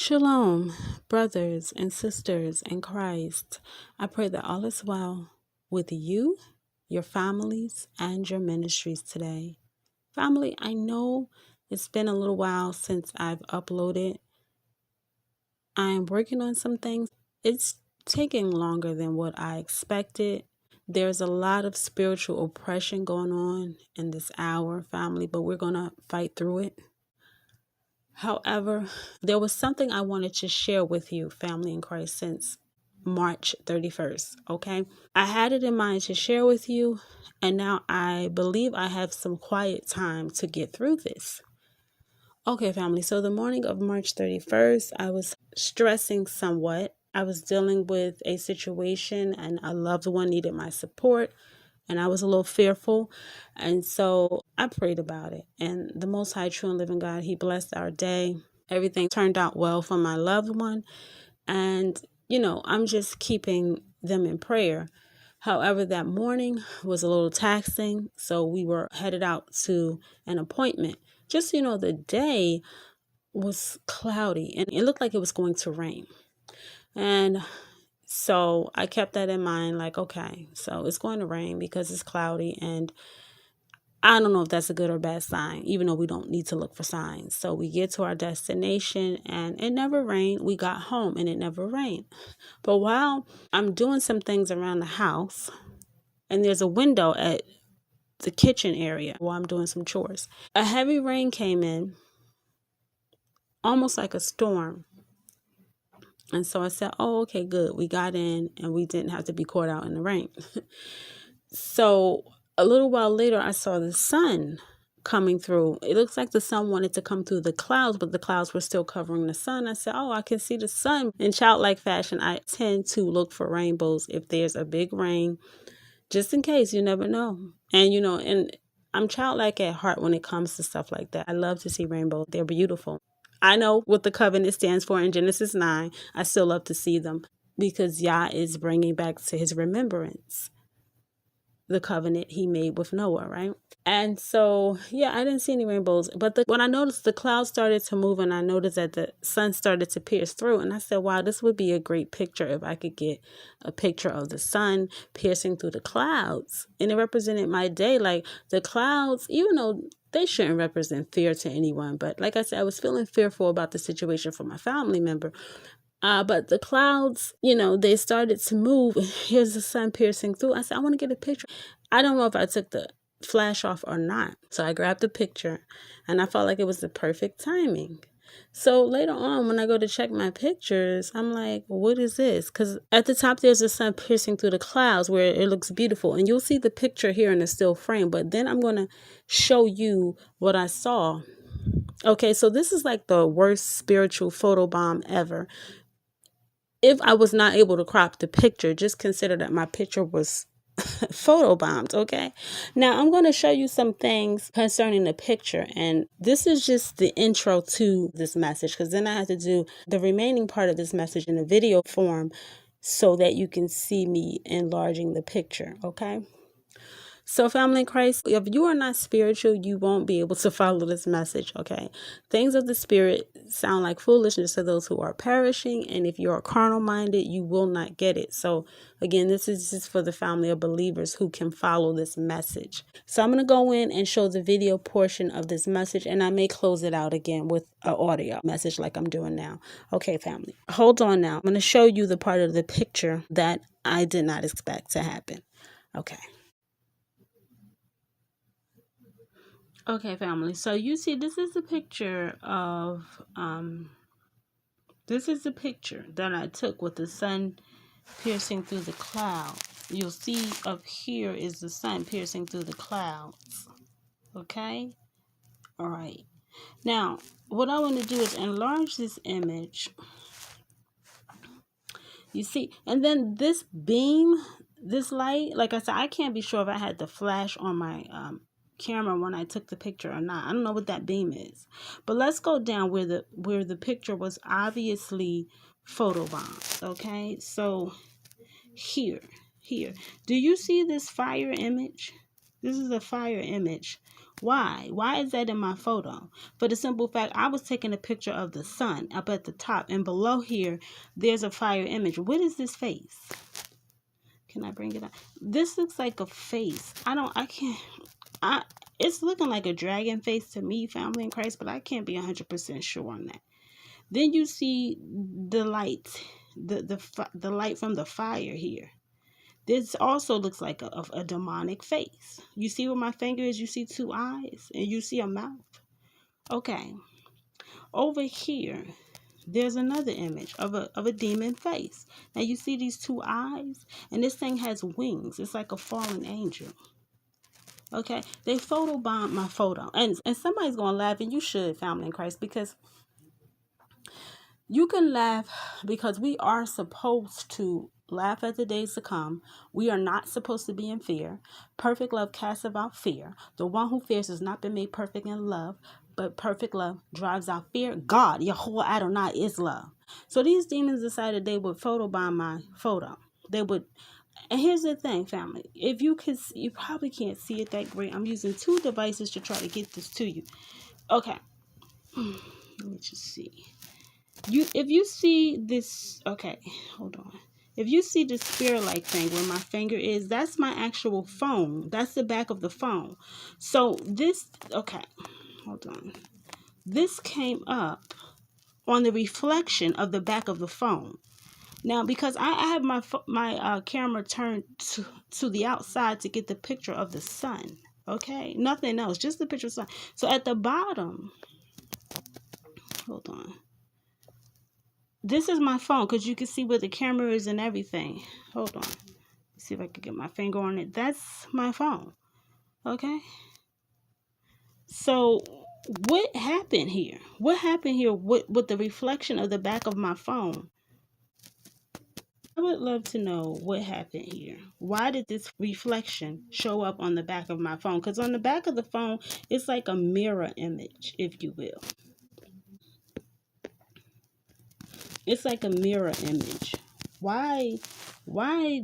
Shalom, brothers and sisters in Christ. I pray that all is well with you, your families, and your ministries today. Family, I know it's been a little while since I've uploaded. I'm working on some things. It's taking longer than what I expected. There's a lot of spiritual oppression going on in this hour, family, but we're going to fight through it. However, there was something I wanted to share with you, family in Christ, since March 31st, okay? I had it in mind to share with you, and now I believe I have some quiet time to get through this. Okay, family, so the morning of March 31st, I was stressing somewhat. I was dealing with a situation, and a loved one needed my support. And I was a little fearful. And so I prayed about it. And the Most High, true and living God, He blessed our day. Everything turned out well for my loved one. And, I'm just keeping them in prayer. However, that morning was a little taxing. So we were headed out to an appointment. Just, the day was cloudy and it looked like it was going to rain. And so I kept that in mind, like, okay, so it's going to rain because it's cloudy, and I don't know if that's a good or bad sign, even though we don't need to look for signs. So we get to our destination and it never rained. We got home and it never rained. But while I'm doing some things around the house, and there's a window at the kitchen area while I'm doing some chores, a heavy rain came in, almost like a storm. And so I said, oh, okay, good. We got in and we didn't have to be caught out in the rain. So a little while later, I saw the sun coming through. It looks like the sun wanted to come through the clouds, but the clouds were still covering the sun. I said, oh, I can see the sun. In childlike fashion, I tend to look for rainbows if there's a big rain, just in case. You never know. And, and I'm childlike at heart when it comes to stuff like that. I love to see rainbows. They're beautiful. I know what the covenant stands for in Genesis 9. I still love to see them because Yah is bringing back to his remembrance the covenant he made with Noah, right? And so, I didn't see any rainbows. But when I noticed the clouds started to move and I noticed that the sun started to pierce through, and I said, wow, this would be a great picture if I could get a picture of the sun piercing through the clouds. And it represented my day. Like the clouds, even though they shouldn't represent fear to anyone. But like I said, I was feeling fearful about the situation for my family member. But the clouds, they started to move. Here's the sun piercing through. I said, I want to get a picture. I don't know if I took the flash off or not. So I grabbed the picture and I felt like it was the perfect timing. So later on, when I go to check my pictures, I'm like, what is this? Because at the top, there's the sun piercing through the clouds where it looks beautiful. And you'll see the picture here in the still frame. But then I'm going to show you what I saw. Okay, so this is like the worst spiritual photobomb ever. If I was not able to crop the picture, just consider that my picture was photobombed, okay? Now, I'm going to show you some things concerning the picture, and this is just the intro to this message, because then I have to do the remaining part of this message in a video form so that you can see me enlarging the picture, okay? So, family in Christ, if you are not spiritual, you won't be able to follow this message, okay? Things of the Spirit sound like foolishness to those who are perishing, and if you are carnal-minded, you will not get it. So, again, this is just for the family of believers who can follow this message. So, I'm going to go in and show the video portion of this message, and I may close it out again with an audio message like I'm doing now. Okay, family, hold on now. I'm going to show you the part of the picture that I did not expect to happen. Okay. Okay, family. So you see, this is a picture of, this is the picture that I took with the sun piercing through the clouds. You'll see up here is the sun piercing through the clouds. Okay? All right. Now, what I want to do is enlarge this image. You see, and then this beam, this light, like I said, I can't be sure if I had the flash on my, camera when I took the picture or not. I don't know what that beam is. But let's go down where the picture was obviously photobombed. Okay, so here. Do you see this fire image? This is a fire image. Why? Why is that in my photo? For the simple fact, I was taking a picture of the sun up at the top, and below here, there's a fire image. What is this face? Can I bring it up? This looks like a face. It's looking like a dragon face to me, family in Christ, but I can't be 100% sure on that. Then you see the light, the light from the fire here. This also looks like a demonic face. You see where my finger is? You see two eyes and you see a mouth. Okay. Over here, there's another image of a demon face. Now you see these two eyes, and this thing has wings. It's like a fallen angel. Okay, they photobombed my photo, and somebody's gonna laugh, and you should, family in Christ, because you can laugh because we are supposed to laugh at the days to come. We are not supposed to be in fear. Perfect love casts out fear. The one who fears has not been made perfect in love, but perfect love drives out fear. God, Yahuwah Adonai, is love. So these demons decided they would photobomb my photo. They would. And here's the thing, family. If you could, you probably can't see it that great. I'm using two devices to try to get this to you. Okay. Let me just see. If you see this, okay, hold on. If you see the spirit-like thing where my finger is, that's my actual phone. That's the back of the phone. So this, okay, hold on. This came up on the reflection of the back of the phone. Now, because I have my camera turned to the outside to get the picture of the sun, okay? Nothing else, just the picture of the sun. So at the bottom, hold on. This is my phone because you can see where the camera is and everything. Hold on. Let's see if I can get my finger on it. That's my phone. Okay? So, what happened here? What happened here with the reflection of the back of my phone? I would love to know what happened here. Why did this reflection show up on the back of my phone? Because on the back of the phone, it's like a mirror image, if you will. It's like a mirror image. Why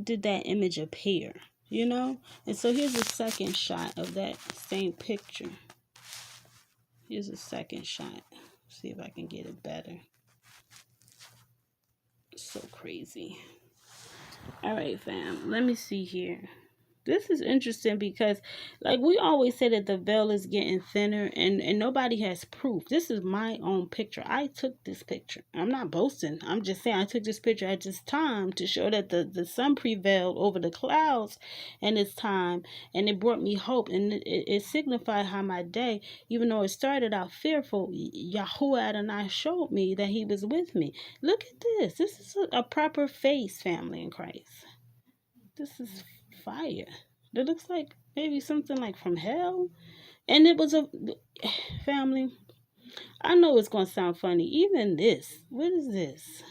did that image appear? You know? And so here's a second shot of that same picture. Here's a second shot. See if I can get it better. It's so crazy. All right, fam. Let me see here. This is interesting because, like, we always say that the veil is getting thinner and nobody has proof. This is my own picture. I took this picture. I'm not boasting. I'm just saying I took this picture at this time to show that the sun prevailed over the clouds and it's time. And it brought me hope. And it signified how my day, even though it started out fearful, Yahuwah Adonai showed me that he was with me. Look at this. This is a proper face, family in Christ. This is fire. That looks like maybe something like from hell. And it was a family. I know it's gonna sound funny. Even this. What is this?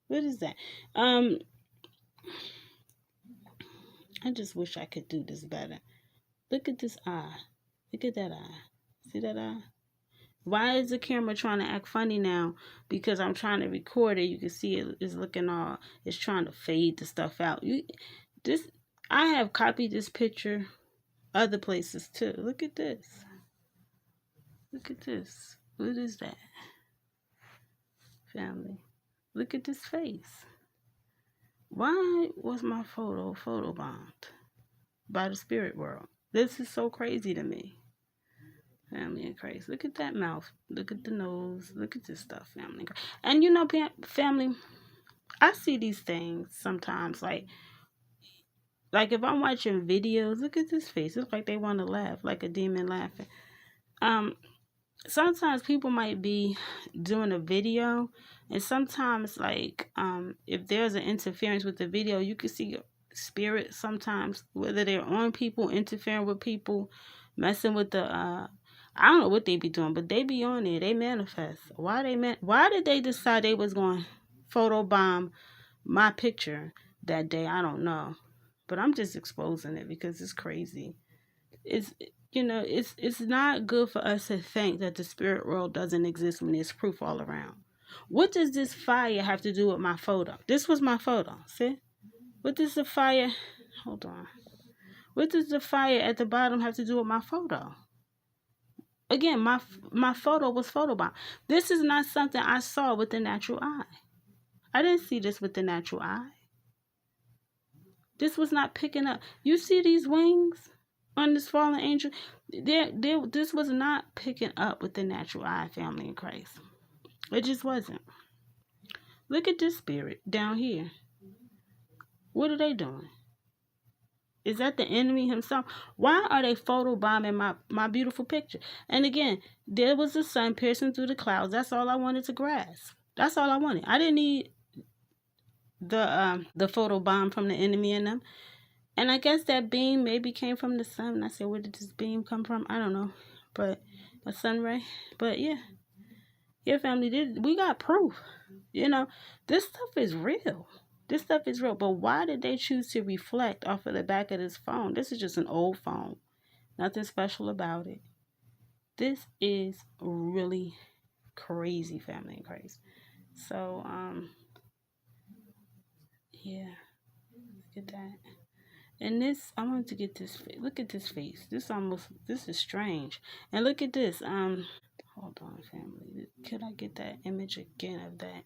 What is that? I just wish I could do this better. Look at this eye. Look at that eye. See that eye? Why is the camera trying to act funny now? Because I'm trying to record it. You can see it is looking all. It's trying to fade the stuff out. I have copied this picture other places too. Look at this. Look at this. What is that? Family. Look at this face. Why was my photo photobombed by the spirit world? This is so crazy to me. Family in Christ. Look at that mouth. Look at the nose. Look at this stuff, family. And you know, family, I see these things sometimes like if I'm watching videos, look at this face. It's like they want to laugh, like a demon laughing. Sometimes people might be doing a video, and sometimes like if there's an interference with the video, you can see spirits sometimes, whether they're on people, interfering with people, messing with the I don't know what they be doing, but they be on there. They manifest. Why did they decide they was going to photobomb my picture that day? I don't know. But I'm just exposing it because it's crazy. It's not good for us to think that the spirit world doesn't exist when there's proof all around. What does this fire have to do with my photo? This was my photo. See? What does the fire... Hold on. What does the fire at the bottom have to do with my photo? Again, my photo was photobombed. This is not something I saw with the natural eye. I didn't see this with the natural eye. This was not picking up. You see these wings on this fallen angel? This was not picking up with the natural eye, family in Christ. It just wasn't. Look at this spirit down here. What are they doing? Is that the enemy himself? Why are they photobombing my beautiful picture? And again, there was the sun piercing through the clouds. That's all I wanted to grasp. That's all I wanted. I didn't need the photo bomb from the enemy in them. And I guess that beam maybe came from the sun. And I said, where did this beam come from? I don't know. But a sun ray. But yeah. Yeah, family, we got proof. You know, this stuff is real. This stuff is real. But why did they choose to reflect off of the back of this phone? This is just an old phone. Nothing special about it. This is really crazy, family in Christ. So, yeah. Look at that. And this, I wanted to get this, look at this face. This is strange. And look at this. Hold on, family. Could I get that image again of that?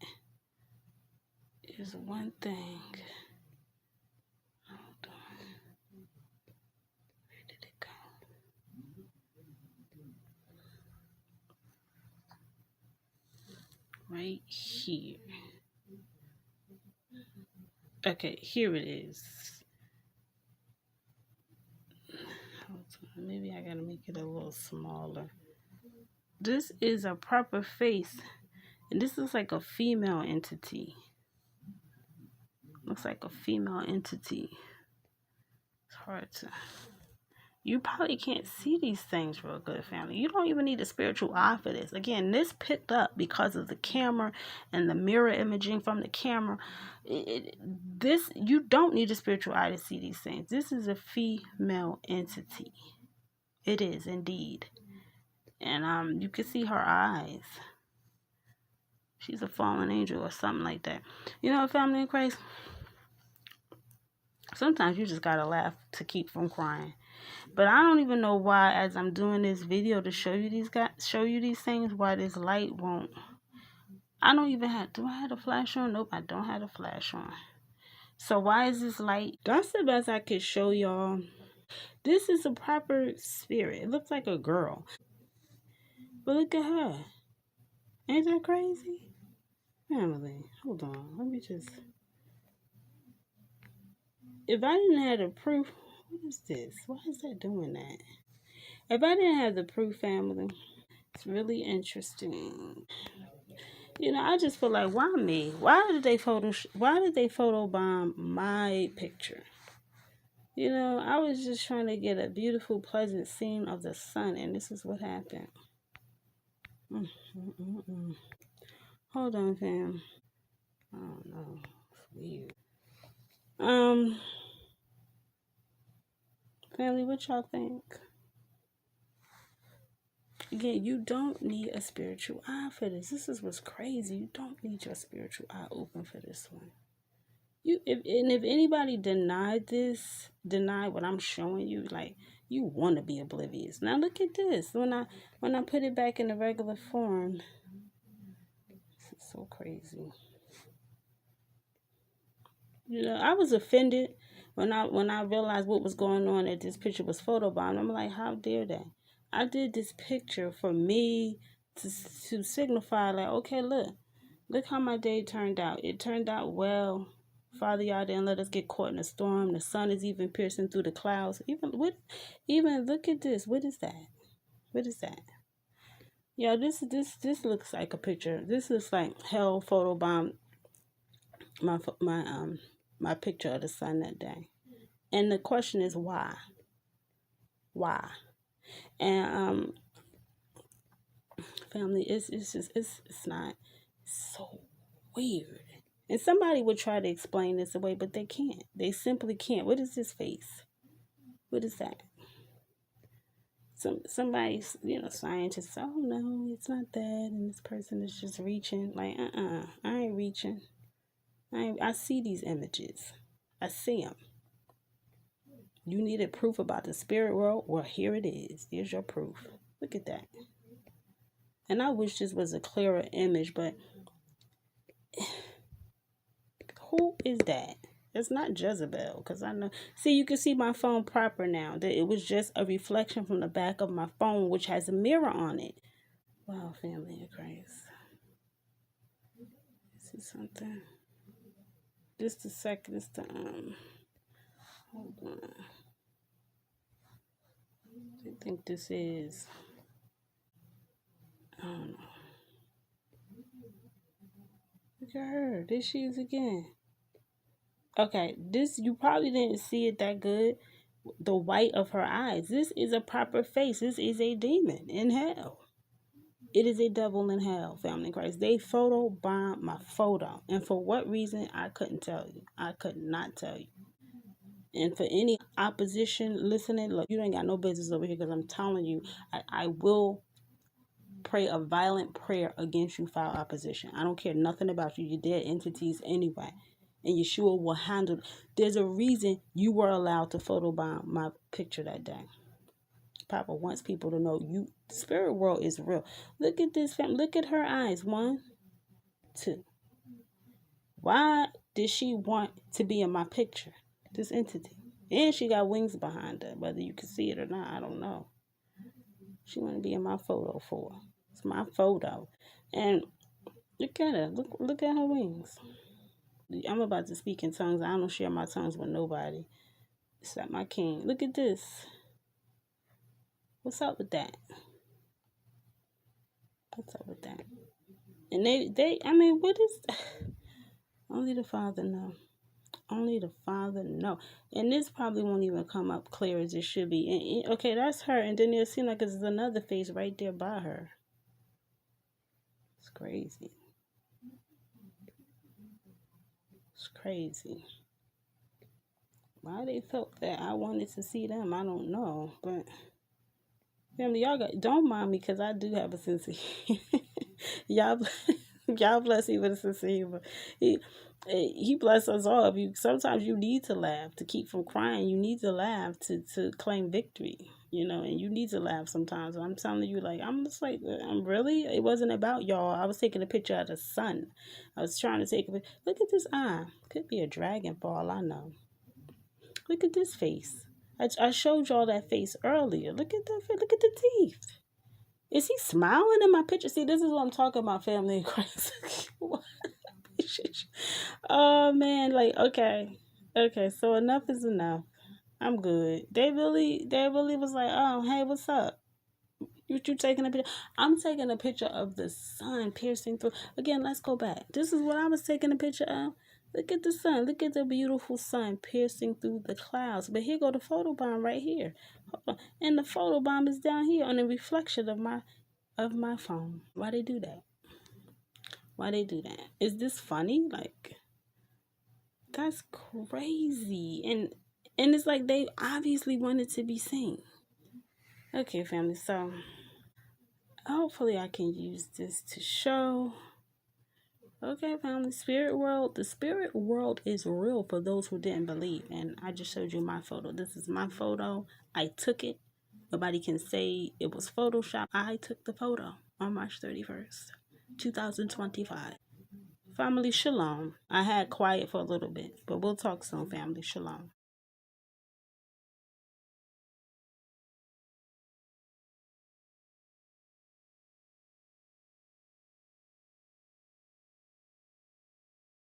Is one thing. Hold on. Where did it go? Right here. Okay, here it is. Hold on. Maybe I gotta make it a little smaller. This is a proper face. And this looks like a female entity. Looks like a female entity. It's hard to... You probably can't see these things real good, family. You don't even need a spiritual eye for this. Again, this picked up because of the camera and the mirror imaging from the camera. You don't need a spiritual eye to see these things. This is a female entity. It is indeed. And you can see her eyes. She's a fallen angel or something like that. You know, family in Christ, sometimes you just gotta laugh to keep from crying. But I don't even know why, as I'm doing this video to show you these things, why this light won't. I don't even have. Do I have a flash on? Nope, I don't have a flash on. So why is this light? That's the best I could show y'all. This is a proper spirit. It looks like a girl. But look at her. Ain't that crazy? Family, hold on. Let me just... If I didn't have the proof... What is this? Why is that doing that? If I didn't have the proof, family, it's really interesting. You know, I just feel like, why me? Why did they photobomb my picture? You know, I was just trying to get a beautiful, pleasant scene of the sun, and this is what happened. Hold on, fam. I don't know. It's weird. Family, what y'all think? Again, you don't need a spiritual eye for this. This is what's crazy. You don't need your spiritual eye open for this one. If anybody denied what I'm showing you, like, you want to be oblivious. Now look at this. When I put it back in the regular form, this is so crazy. You know, I was offended when I realized what was going on, that this picture was photobombed. I'm like, how dare they? I did this picture for me to signify, like, okay, look how my day turned out. It turned out well. Father, y'all didn't let us get caught in a storm. The sun is even piercing through the clouds. Even look at this. What is that? What is that? Yeah, this looks like a picture. This looks like hell photobomb my picture of the sun that day. And the question is why? Why? And family, it's not so weird. And somebody would try to explain this away, but they can't. They simply can't. What is this face? What is that? Somebody's, scientists, oh no, it's not that, and this person is just reaching. Like, I ain't reaching. I see these images. I see them. You needed proof about the spirit world? Well, here it is. Here's your proof. Look at that. And I wish this was a clearer image, but who is that? It's not Jezebel, because I know. See, you can see my phone proper now. That it was just a reflection from the back of my phone, which has a mirror on it. Wow, family of Christ. This is something. Just a second. It's the hold on. I think this is. I don't know. Look at her. There she is again. Okay, this, you probably didn't see it that good. The white of her eyes. This is a proper face. This is a demon in hell. It is a devil in hell, family in Christ. They photo bombed my photo. And for what reason, I couldn't tell you. I could not tell you. And for any opposition listening, look, you ain't got no business over here, because I'm telling you, I will pray a violent prayer against you, foul opposition. I don't care nothing about you. You're dead entities anyway. And Yeshua will handle it. There's a reason you were allowed to photobomb my picture that day. Papa wants people to know you. The spirit world is real. Look at this family. Look at her eyes. 1, 2. Why did she want to be in my picture? This entity. And she got wings behind her. Whether you can see it or not, I don't know. She want to be in my photo for. It's my photo. And look at her. Look at her wings. I'm about to speak in tongues. I don't share my tongues with nobody except my king. Look at this. What's up with that? What's up with that? And I mean, what is... Only the Father knows. Only the Father knows. And this probably won't even come up clear as it should be. And, okay, that's her. And then it'll seem like there's another face right there by her. It's crazy. It's crazy. Why they felt that I wanted to see them, I don't know. But family, don't mind me, because I do have a sense of humor. y'all bless me with a sense of humor. He bless us all. Sometimes you need to laugh to keep from crying. You need to laugh to claim victory, and you need to laugh sometimes. I'm telling you, I'm just I'm really, it wasn't about y'all. I was taking a picture of the sun. I was trying to take a picture. Look at this eye. Could be a dragon for all I know. Look at this face. I showed y'all that face earlier. Look at that face. Look at the teeth. Is he smiling in my picture? See, this is what I'm talking about, family in Christ. Oh, man. Okay, so enough is enough. I'm good. They really was like, oh, hey, what's up? You taking a picture? I'm taking a picture of the sun piercing through. Again, let's go back. This is what I was taking a picture of. Look at the sun. Look at the beautiful sun piercing through the clouds. But here go the photobomb right here. Hold on. And the photobomb is down here on the reflection of my phone. Why they do that? Why they do that? Is this funny? That's crazy. And it's like they obviously wanted to be seen. Okay, family. So hopefully I can use this to show. Okay, family, the spirit world is real for those who didn't believe. And I just showed you my photo. This is my photo. I took it. Nobody can say it was Photoshop. I took the photo on March 31st, 2025. Family, shalom. I had quiet for a little bit, but we'll talk soon, family. Shalom.